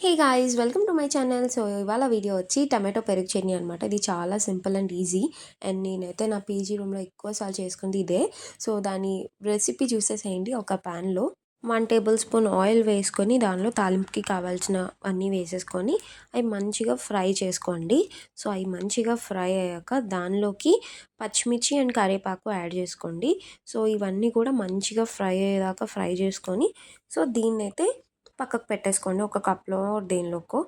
Hey guys, welcome to my channel. So ఇవాళ video వచ్చి tomato పెరుగు చట్నీ అనమాట. ఇది చాలా సింపుల్ అండ్ ఈజీ. అండ్ నేనైతే నా పీజీ రూమ్లో ఎక్కువసార్లు చేసుకుంది ఇదే. సో దాని రెసిపీ చూసేసేయండి. ఒక ప్యాన్లో 1 టేబుల్ స్పూన్ ఆయిల్ వేసుకొని దానిలో తాలింపుకి కావాల్సిన అన్నీ వేసేసుకొని అవి మంచిగా ఫ్రై చేసుకోండి. సో అవి మంచిగా ఫ్రై అయ్యాక దానిలోకి పచ్చిమిర్చి అండ్ కరివేపాకు యాడ్ చేసుకోండి. సో ఇవన్నీ కూడా మంచిగా ఫ్రై అయ్యేదాకా ఫ్రై చేసుకొని సో దీన్నైతే పక్కకు పెట్టేసుకోండి. ఒక కప్‌లో దేనిలోకో.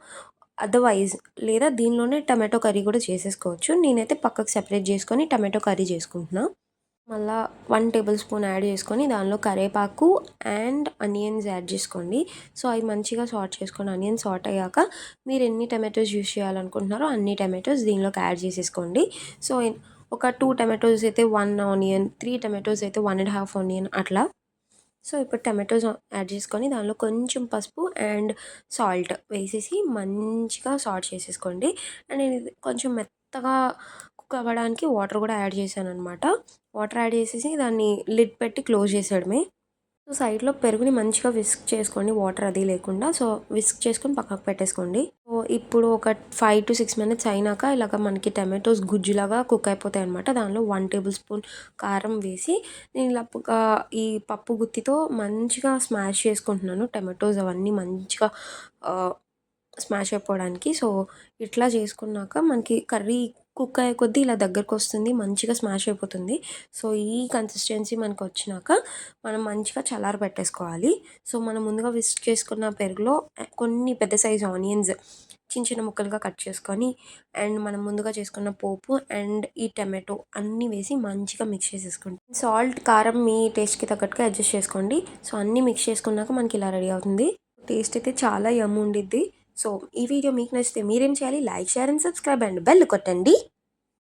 అదర్‌వైజ్ లేదా దీనిలోనే టమాటో కర్రీ కూడా చేసేసుకోవచ్చు. నేనైతే పక్కకు సెపరేట్ చేసుకొని టమాటో కర్రీ చేసుకుంటున్నా. మళ్ళా 1 టేబుల్ స్పూన్ యాడ్ చేసుకొని దానిలో కరివేపాకు అండ్ ఆనియన్స్ యాడ్ చేసుకోండి. సో అవి మంచిగా సాట్ చేసుకొని ఆనియన్స్ సాట్ అయ్యాక మీరు ఎన్ని టమాటోస్ యూజ్ చేయాలనుకుంటున్నారో అన్ని టమాటోస్ దీనిలోకి యాడ్ చేసేసుకోండి. సో ఒక 2 టమాటోస్ అయితే 1 ఆనియన్, 3 టమాటోస్ అయితే 1 ½ ఆనియన్ అట్లా. సో ఇప్పుడు టమాటోస్ యాడ్ చేసుకొని దానిలో కొంచెం పసుపు అండ్ సాల్ట్ వేసేసి మంచిగా సాట్ చేసేసుకోండి. అండ్ నేను ఇది కొంచెం మెత్తగా కుక్ అవ్వడానికి వాటర్ కూడా యాడ్ చేశాను అనమాట. వాటర్ యాడ్ చేసేసి దాన్ని లిడ్ పెట్టి క్లోజ్ చేసేయడమే. సో సైడ్లో పెరుగుని మంచిగా విస్క్ చేసుకోండి, వాటర్ అది లేకుండా. సో విస్క్ చేసుకొని పక్కకు పెట్టేసుకోండి. సో ఇప్పుడు ఒక 5 to 6 మినిట్స్ అయినాక ఇలాగ మనకి టమాటోస్ గుజ్జులాగా కుక్ అయిపోతాయి అనమాట. దానిలో 1 టేబుల్ స్పూన్ కారం వేసి నేను ఇలా ఈ పప్పు గుత్తితో మంచిగా స్మాష్ చేసుకుంటున్నాను. టమాటోస్ అవన్నీ మంచిగా స్మాష్ అయిపోవడానికి. సో ఇట్లా చేసుకున్నాక మనకి కర్రీ కుక్ అయ్యే కొద్దీ ఇలా దగ్గరకు వస్తుంది, మంచిగా స్మాష్ అయిపోతుంది. సో ఈ కన్సిస్టెన్సీ మనకు వచ్చినాక మనం మంచిగా చల్లారబెట్టేసుకోవాలి. సో మనం ముందుగా విస్క్ చేసుకున్న పెరుగులో కొన్ని పెద్ద సైజ్ ఆనియన్స్ చిన్న చిన్న ముక్కలుగా కట్ చేసుకొని అండ్ మనం ముందుగా చేసుకున్న పోపు అండ్ ఈ టమాటో అన్నీ వేసి మంచిగా మిక్స్ చేసేసుకోండి. సాల్ట్, కారం మీ టేస్ట్కి తగ్గట్టుగా అడ్జస్ట్ చేసుకోండి. సో అన్నీ మిక్స్ చేసుకున్నాక మనకి ఇలా రెడీ అవుతుంది. టేస్ట్ అయితే చాలా యమ్ ఉండిద్ది. సో ఈ వీడియో మీకు నచ్చితే మీరేం చేయాలి? Like, share and subscribe and bell కొట్టండి.